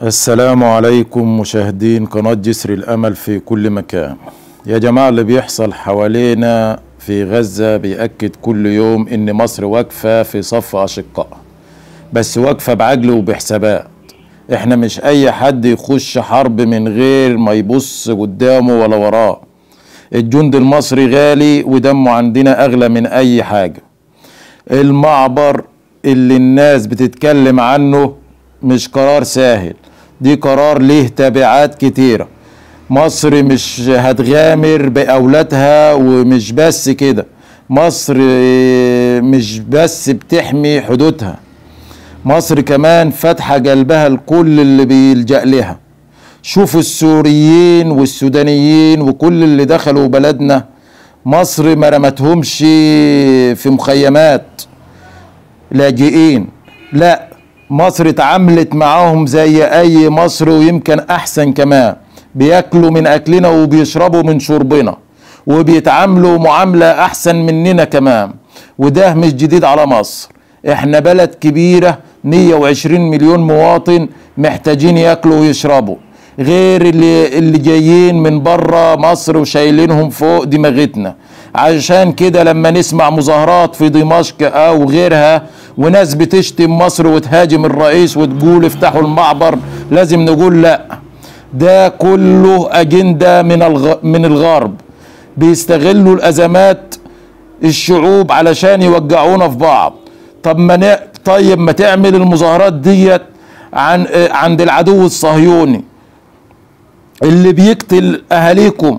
السلام عليكم مشاهدين قناة جسر الأمل في كل مكان. يا جماعة، اللي بيحصل حوالينا في غزة بيأكد كل يوم إن مصر واقفة في صف أشقائها، بس واقفة بعقل وبحسابات. إحنا مش أي حد يخش حرب من غير ما يبص قدامه ولا وراه. الجند المصري غالي ودمه عندنا أغلى من أي حاجة. المعبر اللي الناس بتتكلم عنه مش قرار سهل، دي قرار ليه تبعات كتيرة. مصر مش هتغامر بأولادها، ومش بس كده، مصر مش بس بتحمي حدودها، مصر كمان فاتحة قلبها لكل اللي بيلجأ لها. شوفوا السوريين والسودانيين وكل اللي دخلوا بلدنا، مصر ما رمتهمش في مخيمات لاجئين، لا، مصر اتعاملت معاهم زي اي مصر، ويمكن احسن كمان. بياكلوا من اكلنا وبيشربوا من شربنا، وبيتعاملوا معاملة احسن مننا كمان. وده مش جديد على مصر. احنا بلد كبيرة 120 مليون مواطن محتاجين ياكلوا ويشربوا، غير اللي جايين من بره مصر وشايلينهم فوق دماغتنا. عشان كده لما نسمع مظاهرات في دمشق او غيرها، وناس بتشتم مصر وتهاجم الرئيس وتقول افتحوا المعبر، لازم نقول لا، ده كله اجندة من الغرب. بيستغلوا الازمات الشعوب علشان يوجعونا في بعض. طيب ما تعمل المظاهرات ديت عند العدو الصهيوني اللي بيقتل اهاليكم.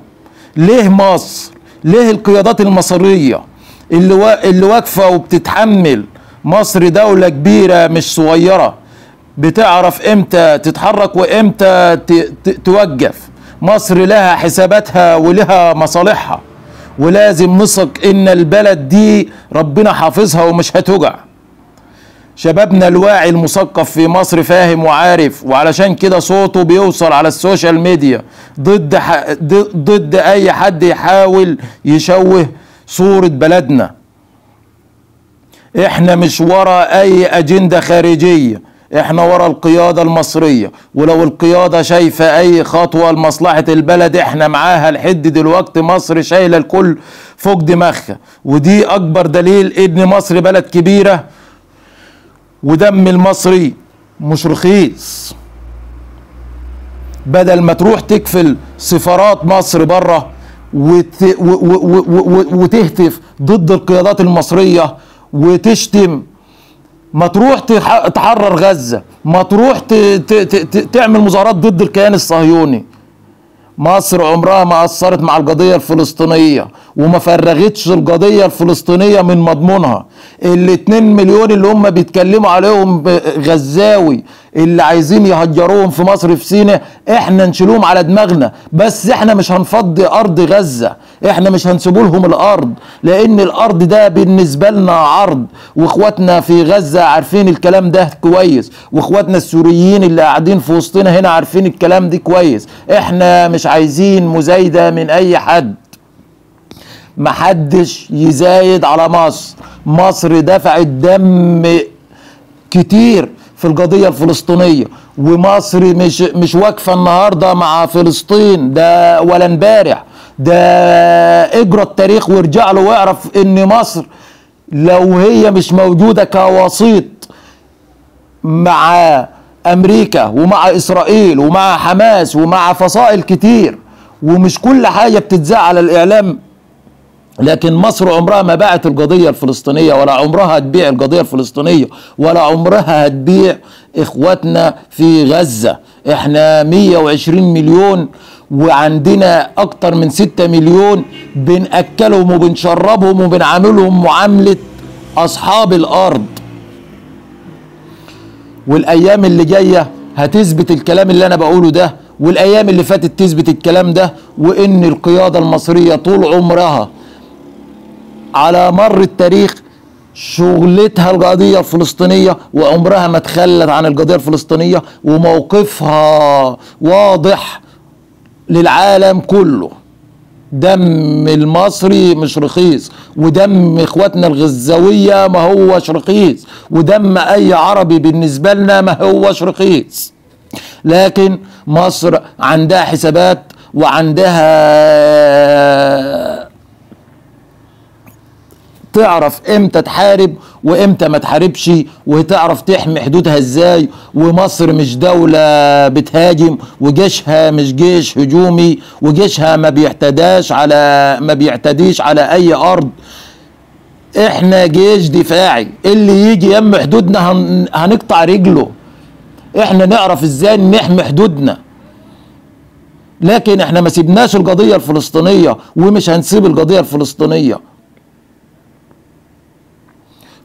ليه مصر؟ ليه القيادات المصرية اللي واقفة وبتتحمل؟ مصر دولة كبيرة مش صغيرة، بتعرف امتى تتحرك وامتى توقف. مصر لها حساباتها ولها مصالحها، ولازم نثق ان البلد دي ربنا حافظها ومش هتوجع. شبابنا الواعي المثقف في مصر فاهم وعارف، وعلشان كده صوته بيوصل على السوشيال ميديا ضد اي حد يحاول يشوه صورة بلدنا. احنا مش ورا اي اجندة خارجية، احنا ورا القيادة المصرية، ولو القيادة شايفة اي خطوة لمصلحة البلد احنا معاها. لحد دلوقتي مصر شايلة الكل فوق دماغها، ودي اكبر دليل ان مصر بلد كبيرة، ودم المصري مش رخيص. بدل ما تروح تكفل سفارات مصر بره وتهتف ضد القيادات المصرية وتشتم، ما تروح تحرر غزة، ما تروح تعمل مظاهرات ضد الكيان الصهيوني. مصر عمرها ما قصرت مع القضية الفلسطينية، وما فرغتش القضية الفلسطينية من مضمونها. ال2 مليون اللي هم بيتكلموا عليهم غزاوي اللي عايزين يهجروهم في مصر في سيناء، احنا نشيلوهم على دماغنا، بس احنا مش هنفضي ارض غزة، احنا مش هنسيبوا لهم الارض، لان الارض ده بالنسبة لنا عرض. واخواتنا في غزة عارفين الكلام ده كويس، واخواتنا السوريين اللي قاعدين في وسطنا هنا عارفين الكلام ده كويس. احنا مش عايزين مزايدة من اي حد، محدش يزايد على مصر. مصر دفعت دم كتير في القضية الفلسطينية، ومصر مش واقفة النهاردة مع فلسطين ده ولا امبارح، ده اجرى التاريخ وارجع له واعرف ان مصر لو هي مش موجودة كوسيط مع امريكا ومع اسرائيل ومع حماس ومع فصائل كتير، ومش كل حاجة بتتذاع على الاعلام، لكن مصر عمرها ما باعت القضية الفلسطينية، ولا عمرها هتبيع القضية الفلسطينية، ولا عمرها هتبيع اخواتنا في غزة. احنا 120 مليون وعندنا اكتر من 6 مليون بنأكلهم وبنشربهم وبنعاملهم معاملة اصحاب الارض. والايام اللي جاية هتثبت الكلام اللي انا بقوله ده، والايام اللي فاتت تثبت الكلام ده، وان القيادة المصرية طول عمرها على مر التاريخ شغلتها القضية الفلسطينية، وعمرها ما تخلت عن القضية الفلسطينية، وموقفها واضح للعالم كله. دم المصري مش رخيص، ودم اخواتنا الغزاوية ما هوش رخيص، ودم اي عربي بالنسبة لنا ما هوش رخيص. لكن مصر عندها حسابات وعندها تعرف امتى تحارب وامتى ما تحاربش، وتعرف تحمي حدودها ازاي. ومصر مش دولة بتهاجم، وجيشها مش جيش هجومي، وجيشها ما بيعتديش على اي ارض. احنا جيش دفاعي، اللي يجي يم حدودنا هنقطع رجله. احنا نعرف ازاي نحمي حدودنا، لكن احنا ما سيبناش القضية الفلسطينية ومش هنسيب القضية الفلسطينية.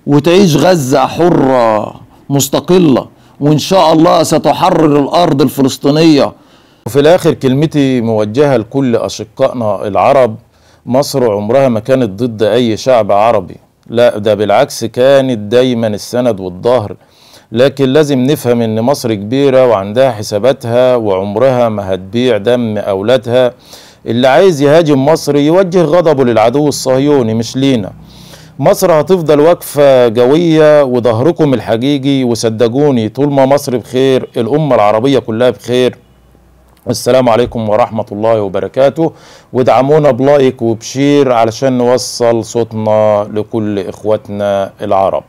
وتعيش غزة حرة مستقلة، وإن شاء الله ستحرر الأرض الفلسطينية. وفي الآخر كلمتي موجهة لكل أشقائنا العرب. مصر عمرها ما كانت ضد أي شعب عربي، لا ده بالعكس كانت دايما السند والظهر. لكن لازم نفهم إن مصر كبيرة وعندها حساباتها، وعمرها ما هتبيع دم أولادها. اللي عايز يهاجم مصر يوجه غضبه للعدو الصهيوني مش لينا. مصر هتفضل واقفة قوية وظهركم الحقيقي، وصدقوني طول ما مصر بخير الأمة العربية كلها بخير. السلام عليكم ورحمة الله وبركاته، وادعمونا بلايك وبشير علشان نوصل صوتنا لكل إخواتنا العرب.